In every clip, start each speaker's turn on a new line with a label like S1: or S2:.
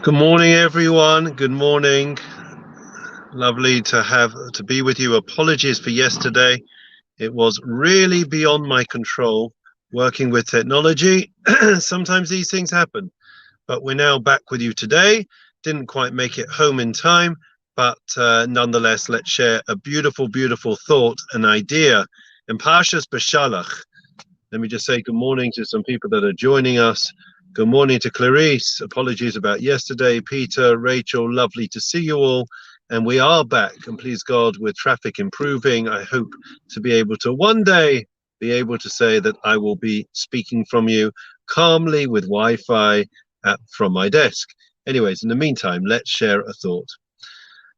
S1: Good morning, everyone. Good morning. Lovely to be with you. Apologies for yesterday. It was really beyond my control working with technology. Sometimes these things happen, but we're now back with you today. Didn't quite make it home in time, but nonetheless, let's share a beautiful, beautiful thought, an idea. In Parshas Beshalach, let me just say good morning to some people that are joining us. Good morning to Clarice. Apologies about yesterday. Peter, Rachel, lovely to see you all. And we are back, and please God, with traffic improving, I hope to be able to one day be able to say that I will be speaking from you calmly with Wi-Fi from my desk. Anyways, in the meantime, let's share a thought.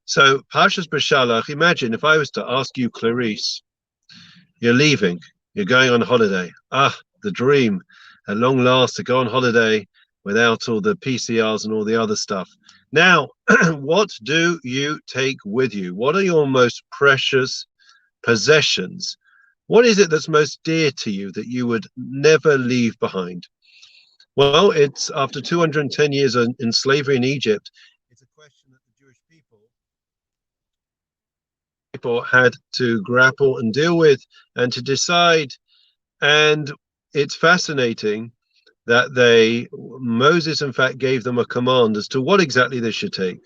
S1: So, Parshas Beshalach, imagine if I was to ask you, Clarice, you're leaving, you're going on holiday. Ah, the dream, at long last, to go on holiday without all the PCRs and all the other stuff. Now, what do you take with you? What are your most precious possessions? What is it that's most dear to you that you would never leave behind? Well, it's after 210 years in slavery in Egypt, it's a question that the Jewish people had to grapple and deal with and to decide. And it's fascinating that Moses, in fact, gave them a command as to what exactly they should take.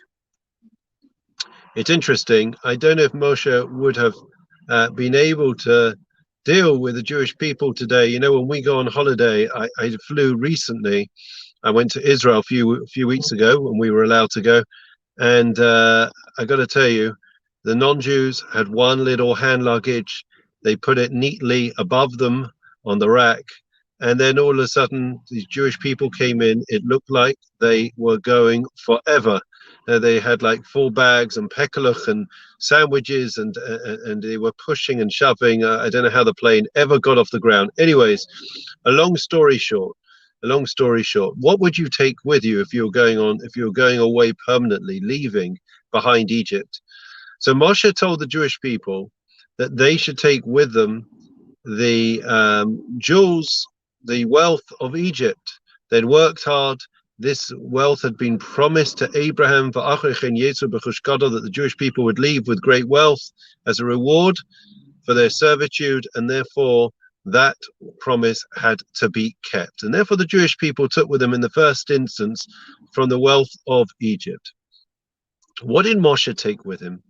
S1: It's interesting. I don't know if Moshe would have been able to deal with the Jewish people today. You know, when we go on holiday, I flew recently. I went to Israel a few weeks ago when we were allowed to go, and I got to tell you, the non-Jews had one little hand luggage. They put it neatly above them on the rack. And then all of a sudden, these Jewish people came in. It looked like they were going forever. They had like full bags and pekelach and sandwiches, and they were pushing and shoving. I don't know how the plane ever got off the ground. Anyways, a long story short, what would you take with you if you were going away permanently, leaving behind Egypt? So Moshe told the Jewish people that they should take with them the jewels, the wealth of Egypt. They'd worked hard. This wealth had been promised to Abraham that the Jewish people would leave with great wealth as a reward for their servitude, and therefore that promise had to be kept. And therefore the Jewish people took with them in the first instance from the wealth of Egypt. What did Moshe take with him?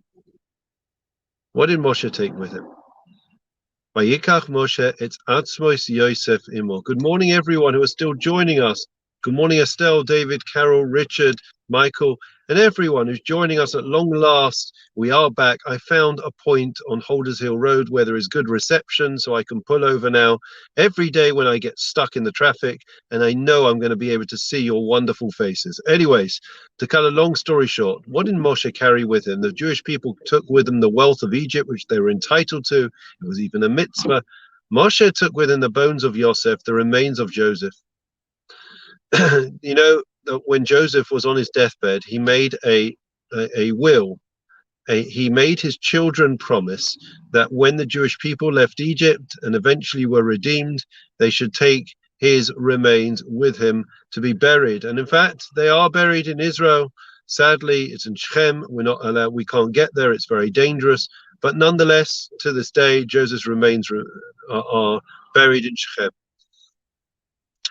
S1: What did Moshe take with him? Vayikach Moshe et atzmos Yosef imo. Good morning, everyone who is still joining us. Good morning, Estelle, David, Carol, Richard, Michael, and everyone who's joining us at long last. We are back. I found a point on Holders Hill Road where there is good reception, so I can pull over now every day when I get stuck in the traffic, and I know I'm going to be able to see your wonderful faces. Anyways, to cut a long story short, what did Moshe carry with him? The Jewish people took with them the wealth of Egypt, which they were entitled to. It was even a mitzvah. Moshe took with him the bones of Yosef, the remains of Joseph. You know, when Joseph was on his deathbed, he made a will. He made his children promise that when the Jewish people left Egypt and eventually were redeemed, they should take his remains with him to be buried. And in fact, they are buried in Israel. Sadly, it's in Shechem. We're not allowed. We can't get there. It's very dangerous. But nonetheless, to this day, Joseph's remains are buried in Shechem.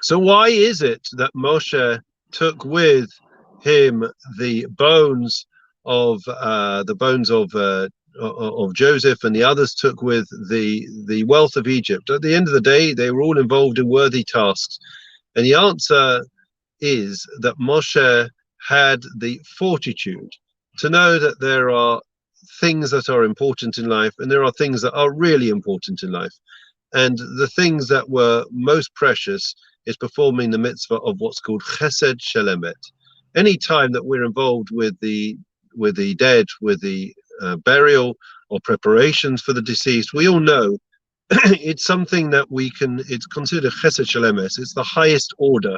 S1: So why is it that Moshe took with him the bones of Joseph, and the others took with the wealth of Egypt? At the end of the day, they were all involved in worthy tasks, and the answer is that Moshe had the fortitude to know that there are things that are important in life, and there are things that are really important in life. And the things that were most precious is performing the mitzvah of what's called chesed shel emet. Any time that we're involved with the dead, with the burial or preparations for the deceased, we all know it's something that it's considered chesed shel emet. It's the highest order.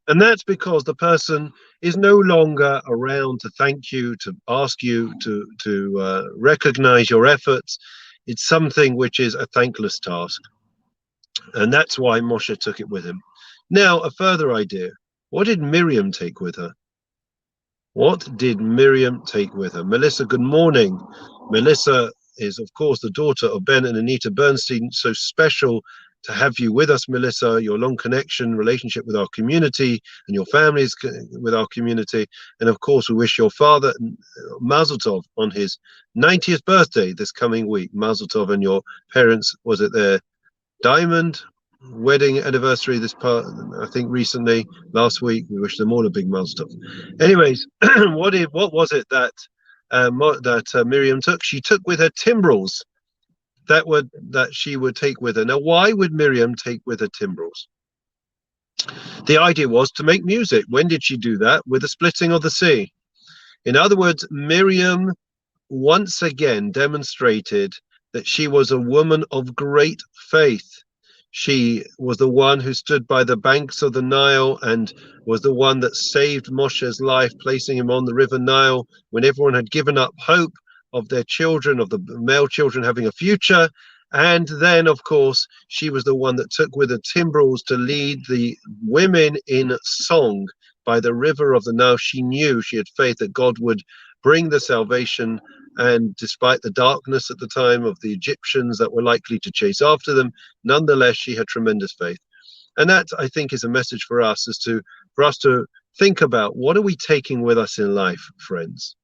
S1: And that's because the person is no longer around to thank you, to ask you to recognize your efforts. It's something which is a thankless task. And that's why Moshe took it with him. Now, a further idea. What did Miriam take with her? What did Miriam take with her? Melissa, good morning. Melissa is, of course, the daughter of Ben and Anita Bernstein. So special to have you with us, Melissa. Your long connection, relationship with our community and your families with our community. And of course, we wish your father, Mazel Tov, on his 90th birthday this coming week. Mazel Tov, and your parents, was it their diamond wedding anniversary this part, I think recently, last week? We wish them all a big Mazel Tov. Anyways, what was it that Miriam took? She took with her timbrels that she would take with her. Now, why would Miriam take with her timbrels? The idea was to make music. When did she do that? With the splitting of the sea. In other words, Miriam once again demonstrated that she was a woman of great faith. She was the one who stood by the banks of the Nile and was the one that saved Moshe's life, placing him on the river Nile when everyone had given up hope of their children, of the male children having a future. And then, of course, she was the one that took with her timbrels to lead the women in song by the river of the Nile. She knew, she had faith that God would bring the salvation, and despite the darkness at the time of the Egyptians that were likely to chase after them, nonetheless, she had tremendous faith. And that, I think, is a message for us, for us to think about, what are we taking with us in life, friends?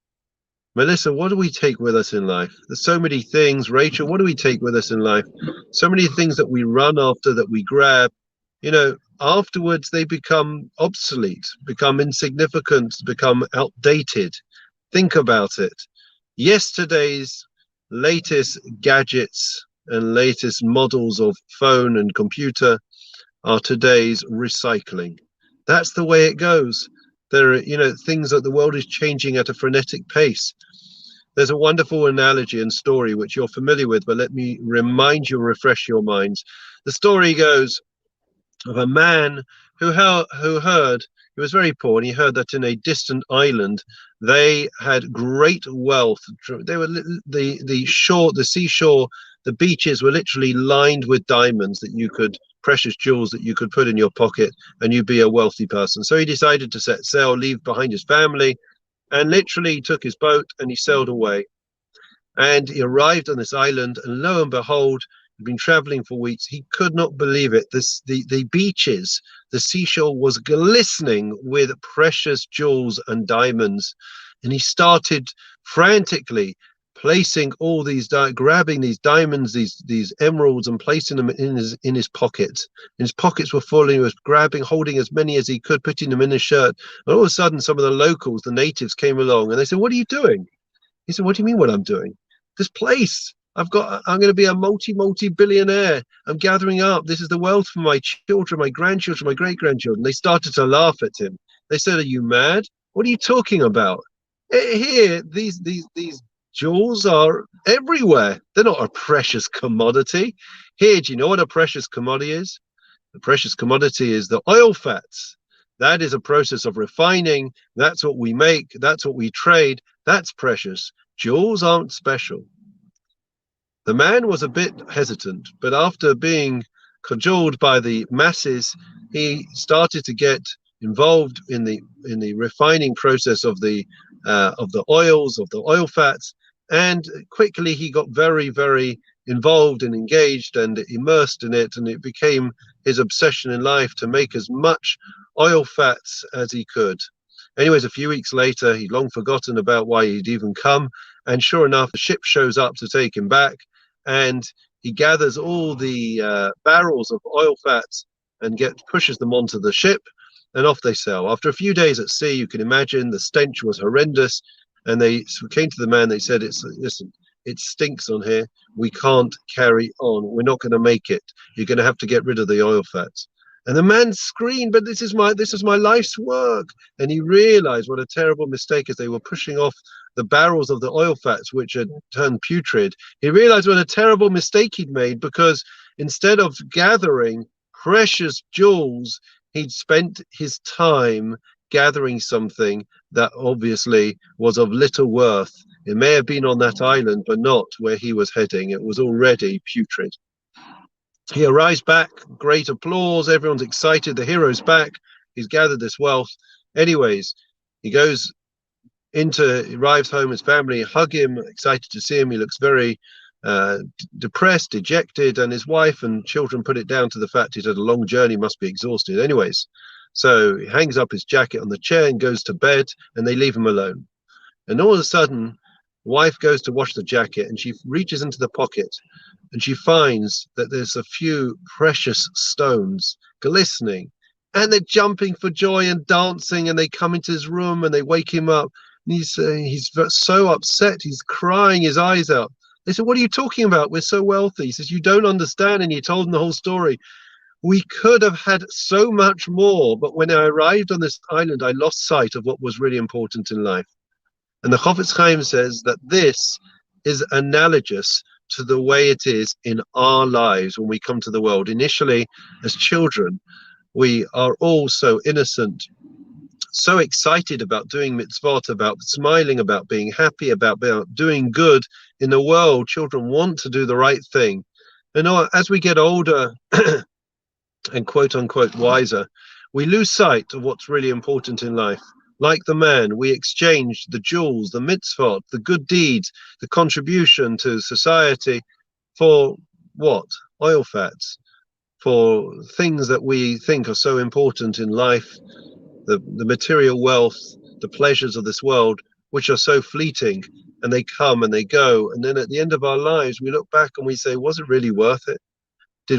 S1: Melissa, what do we take with us in life? There's so many things. Rachel, what do we take with us in life? So many things that we run after, that we grab. Afterwards they become obsolete, become insignificant, become outdated. Think about it. Yesterday's latest gadgets and latest models of phone and computer are today's recycling. That's the way it goes. There are, things that the world is changing at a frenetic pace. There's a wonderful analogy and story which you're familiar with, but let me remind you, refresh your minds. The story goes of a man who heard, he was very poor, and he heard that in a distant island they had great wealth. They were the seashore, the beaches were literally lined with diamonds precious jewels that you could put in your pocket, and you'd be a wealthy person. So he decided to set sail, leave behind his family, and literally took his boat and he sailed away. And he arrived on this island, and lo and behold, he'd been traveling for weeks. He could not believe it. The beaches, the seashore was glistening with precious jewels and diamonds. And he started frantically placing all these, grabbing these diamonds, these emeralds, and placing them in his pockets. And his pockets were full, and he was grabbing, holding as many as he could, putting them in his shirt. And all of a sudden, some of the locals, the natives, came along, and they said, "What are you doing?" He said, "What do you mean what I'm doing? This place, I'm going to be a multi-billionaire. I'm gathering up. This is the wealth for my children, my grandchildren, my great-grandchildren." They started to laugh at him. They said, "Are you mad? What are you talking about? Here, these jewels are everywhere. They're not a precious commodity. Here, do you know what a precious commodity is? The precious commodity is the oil fats. That is a process of refining. That's what we make. That's what we trade. That's precious. Jewels aren't special." The man was a bit hesitant, but after being cajoled by the masses, he started to get involved in the refining process of the oils, of the oil fats, and quickly he got very, very involved and engaged and immersed in it, and it became his obsession in life to make as much oil fats as he could. Anyways, a few weeks later, he'd long forgotten about why he'd even come, and sure enough, the ship shows up to take him back, and he gathers all the barrels of oil fats and pushes them onto the ship, and off they sail. After a few days at sea, you can imagine the stench was horrendous, and they came to the man. They said, "Listen, it stinks on here. We can't carry on. We're not going to make it. You're going to have to get rid of the oil fats." And the man screamed, "But this is my life's work." And he realized what a terrible mistake, as they were pushing off the barrels of the oil fats, which had turned putrid. He realized what a terrible mistake he'd made, because instead of gathering precious jewels, he'd spent his time gathering something that obviously was of little worth. It may have been on that island, but not where he was heading. It was already putrid. He arrives back, great applause, everyone's excited, the hero's back, he's gathered this wealth. Anyways, he goes arrives home, his family hug him, excited to see him. He looks very depressed, dejected, and his wife and children put it down to the fact he's had a long journey, must be exhausted. Anyways, so he hangs up his jacket on the chair and goes to bed, and they leave him alone. And all of a sudden, wife goes to wash the jacket, and she reaches into the pocket, and she finds that there's a few precious stones glistening, and they're jumping for joy and dancing, and they come into his room and they wake him up. And he's so upset, he's crying his eyes out. They said, "What are you talking about? We're so wealthy." He says, "You don't understand." And he told them the whole story. "We could have had so much more, but when I arrived on this island, I lost sight of what was really important in life." And the Chofetz Chaim says that this is analogous to the way it is in our lives when we come to the world. Initially, as children, we are all so innocent, so excited about doing mitzvot, about smiling, about being happy, about doing good in the world. Children want to do the right thing. And as we get older and quote unquote wiser, we lose sight of what's really important in life. Like the man, we exchange the jewels, the mitzvot, the good deeds, the contribution to society for what? Oil fats, for things that we think are so important in life, the material wealth, the pleasures of this world, which are so fleeting, and they come and they go. And then at the end of our lives, we look back and we say, was it really worth it?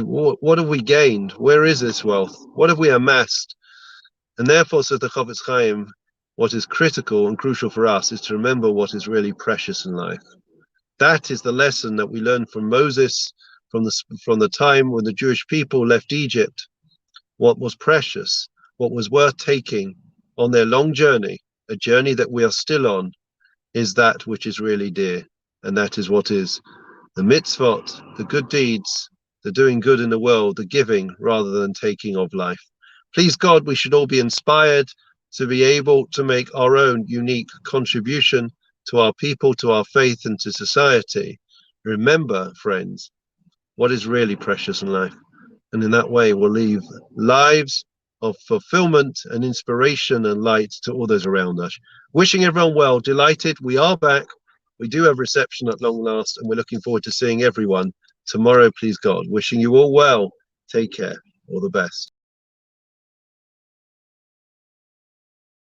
S1: What have we gained? Where is this wealth? What have we amassed? And therefore, says the Chofetz Chaim, what is critical and crucial for us is to remember what is really precious in life. That is the lesson that we learned from Moses, from the time when the Jewish people left Egypt. What was precious, what was worth taking on their long journey, a journey that we are still on, is that which is really dear. And that is what is the mitzvot, the good deeds, the doing good in the world, the giving rather than taking of life. Please God, we should all be inspired to be able to make our own unique contribution to our people, to our faith, and to society. Remember, friends, what is really precious in life. And in that way, we'll leave lives of fulfillment and inspiration and light to all those around us. Wishing everyone well, delighted. We are back. We do have reception at long last, and we're looking forward to seeing everyone tomorrow, please God. Wishing you all well. Take care. All the best.